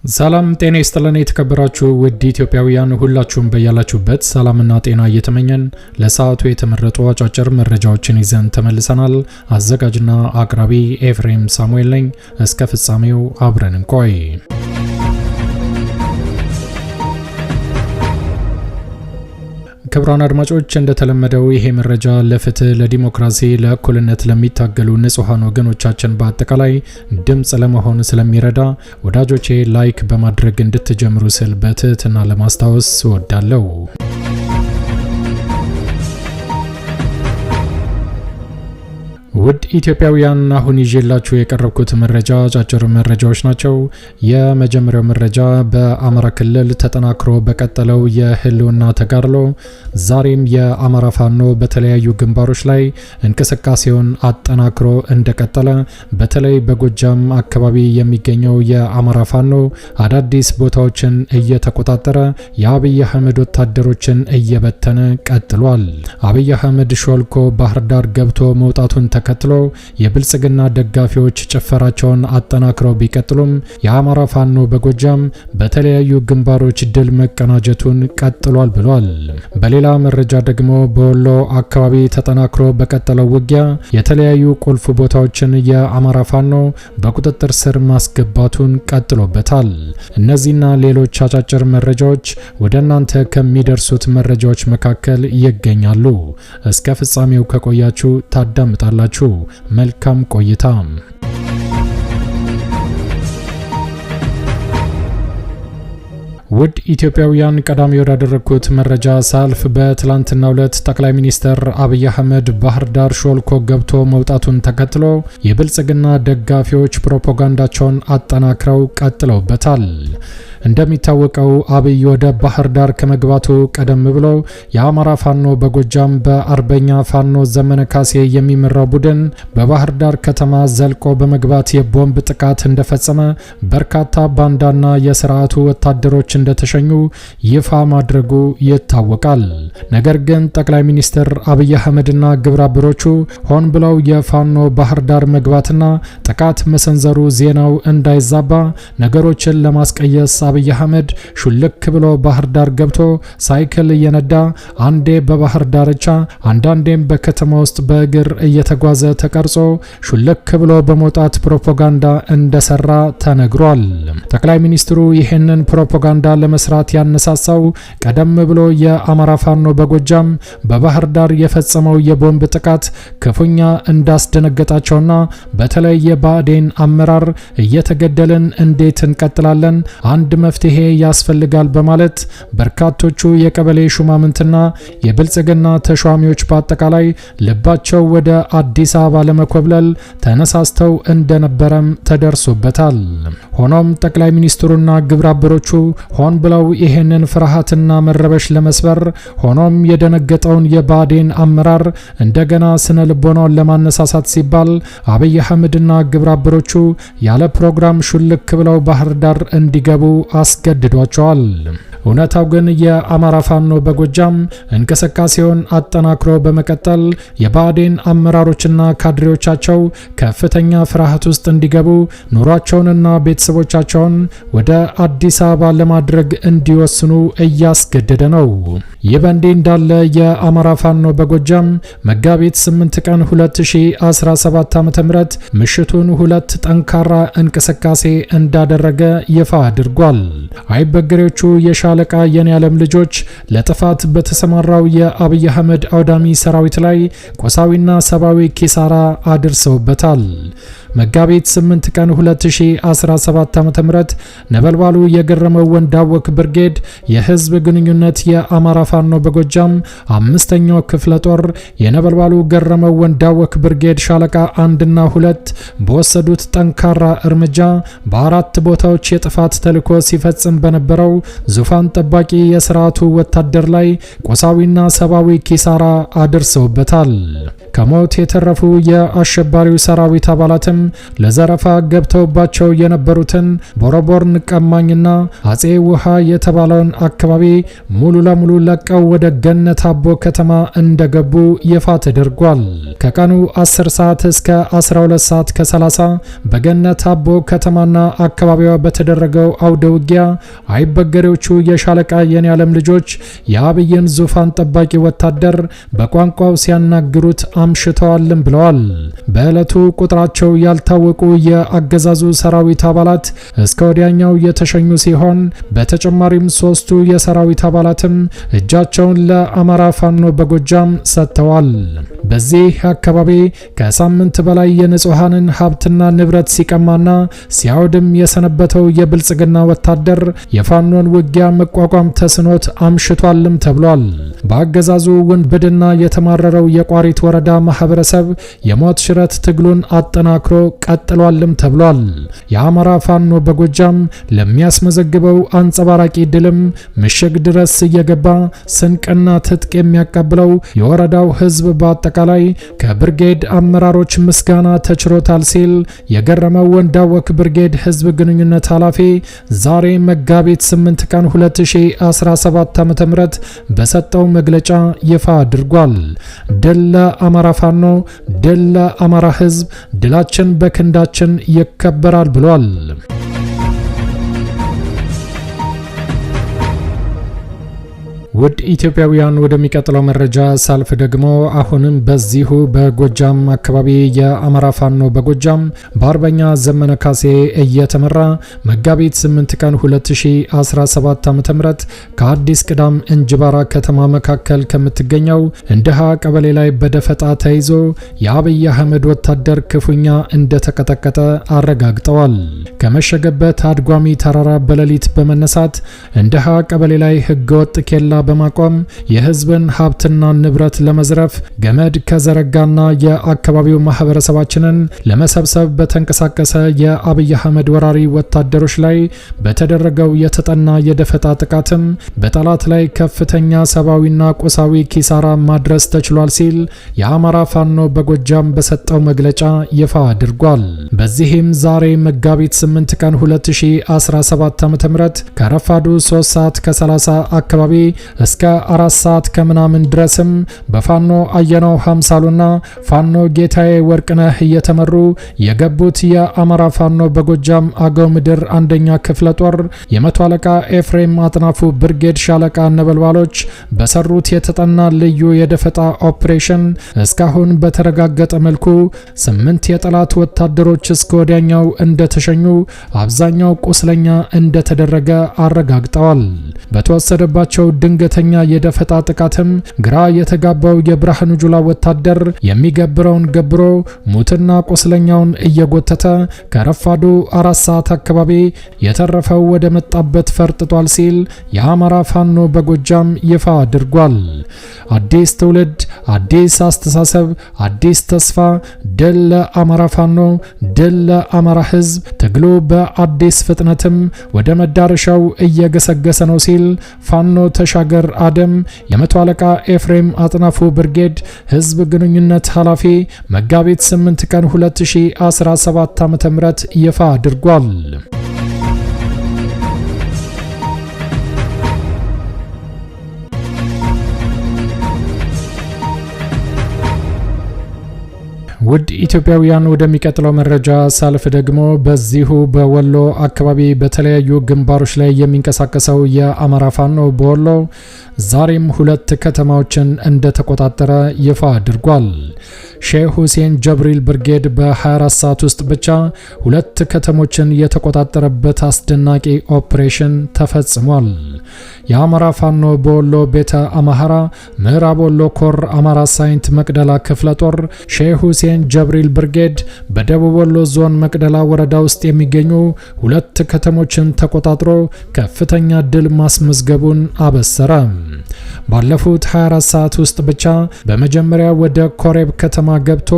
ሰላም ጤና ይስጥልን የተከበራችሁ ውድ ኢትዮጵያውያን ሁላችሁም በያላችሁበት ሰላምና ጤና እየተመኘን ለሰዓቱ የተመረጡ አጫጭር መረጃዎችን ይዘን ተመልሰናል። አዘጋጅና አቅራቢ ኤፍሬም ሳሙኤል ነኝ። እስከ ፍጻሜው አብረን እንቆይ። ክቡራን አድማጮች እንደተለመደው ይሄ መረጃ ለፍትህ፣ ለዲሞክራሲ፣ ለእኩልነት ለሚታገሉ ንጹሃን ወገኖቻችን በአጠቃላይ ድምጽ ለመሆን ስለሚረዳ ወዳጆቼ ላይክ በማድረግ እንድትጀምሩ ስል በትህትና ለማስታወስ እወዳለሁ። ውድ ኢትዮጵያውያን አሁን ይዤላችሁ የቀረብኩት መረጃ አጫጭር መረጃዎች ናቸው። የመጀመሪያው መረጃ በአማራ ክልል ተጠናክሮ በቀጠለው የህልውና ተጋድሎ ዛሬም የአማራ ፋኖ በተለያዩ ግንባሮች ላይ እንቅስቃሴውን አጠናክሮ እንደቀጠለ፣ በተለይ በጎጃም አካባቢ የሚገኘው የአማራ ፋኖ አዳዲስ ቦታዎችን እየተቆጣጠረ የአብይ አህመድ ወታደሮችን እየበተነ ቀጥሏል። አብይ አህመድ ሾልኮ ባህር ዳር ገብቶ መውጣቱን ተከትሎ የብልጽግና ደጋፊዎች ጭፈራቸውን አጠናክረው ቢቀጥሉም የአማራ ፋኖ በጎጃም በተለያዩ ግንባሮች ድል መቀናጀቱን ቀጥሏል ብሏል። በሌላ መረጃ ደግሞ በወሎ አካባቢ ተጠናክሮ በቀጠለው ውጊያ የተለያዩ ቁልፍ ቦታዎችን የአማራ ፋኖ በቁጥጥር ስር ማስገባቱን ቀጥሎበታል። እነዚህና ሌሎች አጫጭር መረጃዎች ወደ እናንተ ከሚደርሱት መረጃዎች መካከል ይገኛሉ። እስከ ፍጻሜው ከቆያችሁ ታዳምጣላችሁ። መልካም ቆይታ። ውድ ኢትዮጵያውያን ቀዳሚ ወዳደረኩት መረጃ ሳልፍ በትላንትናው ዕለት ጠቅላይ ሚኒስትር አብይ አህመድ ባህር ዳር ሾልኮ ገብቶ መውጣቱን ተከትሎ የብልጽግና ደጋፊዎች ፕሮፓጋንዳቸውን አጠናክረው ቀጥለውበታል። እንደሚታወቀው አብይ ወደ ባህር ዳር ከመግባቱ ቀደም ብሎ የአማራ ፋኖ በጎጃም በአርበኛ ፋኖ ዘመነ ካሴ የሚመራው ቡድን በባህር ዳር ከተማ ዘልቆ በመግባት የቦምብ ጥቃት እንደፈጸመ፣ በርካታ ባንዳና የስርዓቱ ወታደሮች እንደተሸኙ ይፋ ማድረጉ ይታወቃል። ነገር ግን ጠቅላይ ሚኒስትር አብይ አህመድና ግብረአበሮቹ ሆን ብለው የፋኖ ባህር ዳር መግባትና ጥቃት መሰንዘሩ ዜናው እንዳይዛባ ነገሮችን ለማስቀየስ አብይ አህመድ ሹልክ ብሎ ባህር ዳር ገብቶ ሳይክል እየነዳ አንዴ በባህር ዳርቻ አንዳንዴም በከተማ ውስጥ በእግር እየተጓዘ ተቀርጾ ሹልክ ብሎ በመውጣት ፕሮፓጋንዳ እንደሰራ ተነግሯል። ጠቅላይ ሚኒስትሩ ይህንን ፕሮፓጋንዳ ለመስራት ያነሳሳው ቀደም ብሎ የአማራ ፋኖ በጎጃም በባህር ዳር የፈጸመው የቦምብ ጥቃት ክፉኛ እንዳስደነገጣቸውና በተለይ የባዴን አመራር እየተገደልን እንዴት እንቀጥላለን፣ አንድ መፍትሄ ያስፈልጋል በማለት በርካቶቹ የቀበሌ ሹማምንትና የብልጽግና ተሿሚዎች በአጠቃላይ ልባቸው ወደ አዲስ አበባ ለመኮብለል ተነሳስተው እንደነበረም ተደርሶበታል። ሆኖም ጠቅላይ ሚኒስትሩና ግብረአበሮቹ ሆን ብለው ይሄንን ፍርሃትና መረበሽ ለመስበር ሆኖም የደነገጠውን የባዴን አመራር እንደገና ስነ ልቦናውን ለማነሳሳት ሲባል አብይ አህመድና ግብረአበሮቹ ያለ ፕሮግራም ሹልክ ብለው ባህር ዳር እንዲገቡ አስገድዷቸዋል። እውነታው ግን የአማራ ፋኖ በጎጃም እንቅስቃሴውን አጠናክሮ በመቀጠል የባዴን አመራሮችና ካድሬዎቻቸው ከፍተኛ ፍርሃት ውስጥ እንዲገቡ ኑሯቸውንና ቤተሰቦቻቸውን ወደ አዲስ አበባ ለማድረግ እንዲወስኑ እያስገደደ ነው። ይህ በእንዲህ እንዳለ የአማራ ፋኖ በጎጃም መጋቢት 8 ቀን 2017 ዓ.ም ምሽቱን ሁለት ጠንካራ እንቅስቃሴ እንዳደረገ ይፋ አድርጓል። አይበገሬዎቹ የሻለቃ የኔ ዓለም ልጆች ለጥፋት በተሰማራው የአብይ አህመድ አውዳሚ ሰራዊት ላይ ቆሳዊና ሰብአዊ ኪሳራ አድርሰውበታል። መጋቢት 8 ቀን 2017 ዓ.ም ነበልባሉ የገረመው ወንዳወክ ብርጌድ የህዝብ ግንኙነት የአማራ ፋኖ በጎጃም 5ኛው ክፍለ ጦር የነበልባሉ ገረመው ወንዳወክ ብርጌድ ሻለቃ 1 እና 2 በወሰዱት ጠንካራ እርምጃ በአራት ቦታዎች የጥፋት ተልዕኮ ሲፈጽም በነበረው ዙፋን ጠባቂ የስርዓቱ ወታደር ላይ ቆሳዊና ሰብአዊ ኪሳራ አድርሰውበታል። ከሞት የተረፉ የአሸባሪው ሰራዊት አባላትም ለዘረፋ ገብተውባቸው የነበሩትን ቦረቦርን ቀማኝና አጼ ውሃ የተባለውን አካባቢ ሙሉ ለሙሉ ለቀው ወደ ገነት አቦ ከተማ እንደገቡ ይፋ ተደርጓል። ከቀኑ 10 ሰዓት እስከ 12 ሰዓት ከ30 በገነት አቦ ከተማና አካባቢዋ በተደረገው አውደ ውጊያ አይበገሬዎቹ የሻለቃ የኔዓለም ልጆች የአብይን ዙፋን ጠባቂ ወታደር በቋንቋው ሲያናግሩት አምሽተዋልም ብለዋል። በዕለቱ ቁጥራቸው ያልታወቁ የአገዛዙ ሰራዊት አባላት እስከ ወዲያኛው የተሸኙ ሲሆን በተጨማሪም 3ቱ የሰራዊት አባላትም እጃቸውን ለአማራ ፋኖ በጎጃም ሰጥተዋል። በዚህ አካባቢ ከሳምንት በላይ የንጹሃንን ሀብትና ንብረት ሲቀማና ሲያወድም የሰነበተው የብልጽግና ወታደር የፋኖን ውጊያ መቋቋም ተስኖት አምሽቷልም ተብሏል። በአገዛዙ ውንብድና የተማረረው የቋሪት ወረዳ ማህበረሰብ የሞት ሽረት ትግሉን አጠናክሮ ቀጥሏልም ተብሏል። የአማራ ፋኖ በጎጃም ለሚያስመዘግበው አንጸባራቂ ድልም ምሽግ ድረስ እየገባ ስንቅና ትጥቅ የሚያቀብለው የወረዳው ህዝብ በአጠቃላይ ከብርጌድ አመራሮች ምስጋና ተችሮታል ሲል የገረመው ወንዳወክ ብርጌድ ህዝብ ግንኙነት ኃላፊ ዛሬ መጋቢት 8 ቀን 2017 ዓ.ም በሰጠው መግለጫ ይፋ አድርጓል። ድል ለአማራ ፋኖ፣ ድል ለአማራ ህዝብ፣ ድላችን በክንዳችን ይከበራል ብሏል። ውድ ኢትዮጵያውያን ወደሚቀጥለው መረጃ ሳልፍ ደግሞ አሁንም በዚሁ በጎጃም አካባቢ የአማራ ፋኖ በጎጃም በአርበኛ ዘመነ ካሴ እየተመራ መጋቢት 8 ቀን 2017 ዓ.ም ከአዲስ ቅዳም እንጅባራ ከተማ መካከል ከምትገኘው እንደሃ ቀበሌ ላይ በደፈጣ ተይዞ የአብይ አህመድ ወታደር ክፉኛ እንደተቀጠቀጠ አረጋግጠዋል። ከመሸገበት አድጓሚ ተራራ በሌሊት በመነሳት እንደሃ ቀበሌ ላይ ህገወጥ ኬላ በማቆም የህዝብን ሀብትና ንብረት ለመዝረፍ ገመድ ከዘረጋና የአካባቢው ማህበረሰባችንን ለመሰብሰብ በተንቀሳቀሰ የአብይ አህመድ ወራሪ ወታደሮች ላይ በተደረገው የተጠና የደፈጣ ጥቃትም በጠላት ላይ ከፍተኛ ሰብአዊና ቁሳዊ ኪሳራ ማድረስ ተችሏል ሲል የአማራ ፋኖ በጎጃም በሰጠው መግለጫ ይፋ አድርጓል። በዚህም ዛሬ መጋቢት 8 ቀን 2017 ዓ.ም ከረፋዱ 3 ሰዓት ከ30 አካባቢ እስከ 4 ሰዓት ከምናምን ድረስም በፋኖ አየነው ሀምሳሉና ፋኖ ጌታዬ ወርቅነህ እየተመሩ የገቡት የአማራ ፋኖ በጎጃም አገው ምድር አንደኛ ክፍለ ጦር የመቶ አለቃ ኤፍሬም አጥናፉ ብርጌድ ሻለቃ ነበልባሎች በሰሩት የተጠና ልዩ የደፈጣ ኦፕሬሽን እስካሁን በተረጋገጠ መልኩ 8 የጠላት ወታደሮች እስከ ወዲያኛው እንደተሸኙ አብዛኛው ቁስለኛ እንደተደረገ አረጋግጠዋል። በተወሰደባቸው ድንገተኛ የደፈጣ ጥቃትም ግራ የተጋባው የብርሃኑ ጁላ ወታደር የሚገብረውን ገብሮ ሙትና ቁስለኛውን እየጎተተ ከረፋዱ 4 ሰዓት አካባቢ የተረፈው ወደ መጣበት ፈርጥጧል ሲል የአማራ ፋኖ በጎጃም ይፋ አድርጓል። አዲስ ትውልድ፣ አዲስ አስተሳሰብ፣ አዲስ ተስፋ። ድል ለአማራ ፋኖ፣ ድል ለአማራ ህዝብ። ትግሉ በአዲስ ፍጥነትም ወደ መዳረሻው እየገሰገሰ ነው ሲል ፋኖ ተሻገር አደም የመቶ አለቃ ኤፍሬም አጥናፉ ብርጌድ ህዝብ ግንኙነት ኃላፊ መጋቢት 8 ቀን 2017 ዓ.ም ይፋ አድርጓል። ውድ ኢትዮጵያውያን ወደሚቀጥለው መረጃ ሳልፍ ደግሞ በዚሁ በወሎ አካባቢ በተለያዩ ግንባሮች ላይ የሚንቀሳቀሰው የአማራ ፋኖ በወሎ ዛሬም 2 ከተማዎችን እንደተቆጣጠረ ይፋ አድርጓል። ሼህ ሁሴን ጀብሪል ብርጌድ በ24 ሰዓት ውስጥ ብቻ 2 ከተሞችን የተቆጣጠረበት አስደናቂ ኦፕሬሽን ተፈጽሟል። የአማራ ፋኖ በወሎ ቤተ አማራ ምዕራብ ወሎ ኮር አማራ ሳይንት መቅደላ ክፍለ ጦር ሼህ ሁሴን ጀብሪል ብርጌድ በደቡብ ወሎ ዞን መቅደላ ወረዳ ውስጥ የሚገኙ 2 ከተሞችን ተቆጣጥሮ ከፍተኛ ድል ማስመዝገቡን አበሰረ። ባለፉት 24 ሰዓት ውስጥ ብቻ በመጀመሪያ ወደ ኮሬብ ከተማ ገብቶ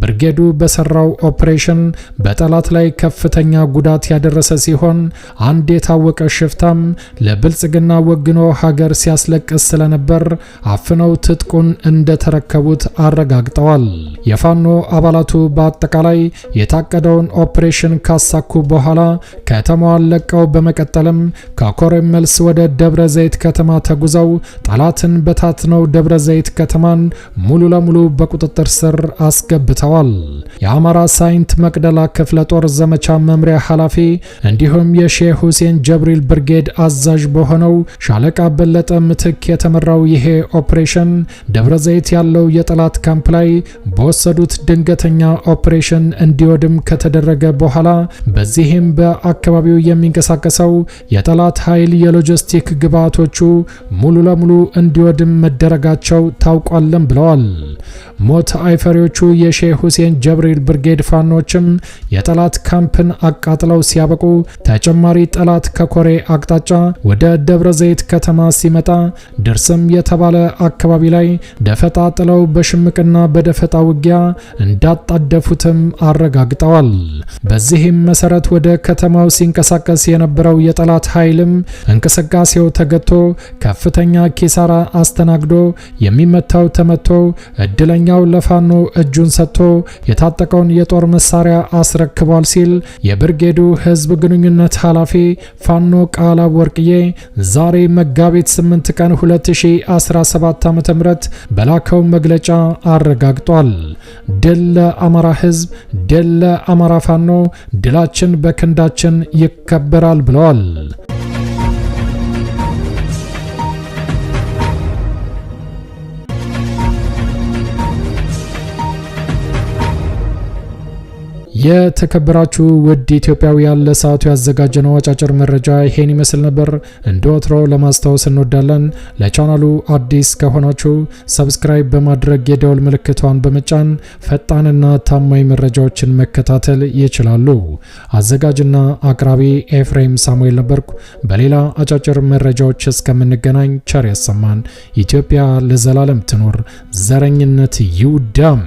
ብርጌዱ በሰራው ኦፕሬሽን በጠላት ላይ ከፍተኛ ጉዳት ያደረሰ ሲሆን አንድ የታወቀ ሽፍታም ለብልጽግና ወግኖ ሀገር ሲያስለቅስ ስለነበር አፍነው ትጥቁን እንደተረከቡት አረጋግጠዋል። የፋኖ አባላቱ በአጠቃላይ የታቀደውን ኦፕሬሽን ካሳኩ በኋላ ከተማዋን ለቀው በመቀጠልም ከኮሬብ መልስ ወደ ደብረ ዘይት ከተማ ተጉዘው ጠላትን በታትነው ደብረ ዘይት ከተማን ሙሉ ለሙሉ በቁጥጥር ስር አስገብተዋል። የአማራ ሳይንት መቅደላ ክፍለ ጦር ዘመቻ መምሪያ ኃላፊ እንዲሁም የሼህ ሁሴን ጀብሪል ብርጌድ አዛዥ በሆነው ሻለቃ በለጠ ምትክ የተመራው ይሄ ኦፕሬሽን ደብረ ዘይት ያለው የጠላት ካምፕ ላይ በወሰዱት ድንገተኛ ኦፕሬሽን እንዲወድም ከተደረገ በኋላ በዚህም በአካባቢው የሚንቀሳቀሰው የጠላት ኃይል የሎጂስቲክ ግብዓቶቹ ሙሉ ለሙሉ እንዲወድም መደረጋቸው ታውቋልም ብለዋል። ሞት አይፈሪዎቹ የሼህ ሁሴን ጀብሪል ብርጌድ ፋኖችም የጠላት ካምፕን አቃጥለው ሲያበቁ ተጨማሪ ጠላት ከኮሬ አቅጣጫ ወደ ደብረ ዘይት ከተማ ሲመጣ ድርስም የተባለ አካባቢ ላይ ደፈጣ ጥለው በሽምቅና በደፈጣ ውጊያ እንዳጣደፉትም አረጋግጠዋል። በዚህም መሰረት ወደ ከተማው ሲንቀሳቀስ የነበረው የጠላት ኃይልም እንቅስቃሴው ተገቶ ከፍተኛ ኪሳራ አስተናግዶ የሚመታው ተመቶ እድለኛው ለፋኖ እጁን ሰጥቶ የታጠቀውን የጦር መሳሪያ አስረክቧል ሲል የብርጌዱ ህዝብ ግንኙነት ኃላፊ ፋኖ ቃላ ወርቅዬ ዛሬ መጋቢት 8 ቀን 2017 ዓ.ም በላከው መግለጫ አረጋግጧል። ድል ለአማራ ህዝብ፣ ድል ለአማራ ፋኖ፣ ድላችን በክንዳችን ይከበራል ብለዋል። የተከበራችሁ ውድ ኢትዮጵያውያን ለሰዓቱ ያዘጋጀነው አጫጭር መረጃ ይሄን ይመስል ነበር። እንደወትሮ ለማስታወስ እንወዳለን ለቻናሉ አዲስ ከሆናችሁ ሰብስክራይብ በማድረግ የደወል ምልክቷን በመጫን ፈጣንና ታማኝ መረጃዎችን መከታተል ይችላሉ። አዘጋጅና አቅራቢ ኤፍሬም ሳሙኤል ነበርኩ። በሌላ አጫጭር መረጃዎች እስከምንገናኝ ቸር ያሰማን። ኢትዮጵያ ለዘላለም ትኖር። ዘረኝነት ይውደም።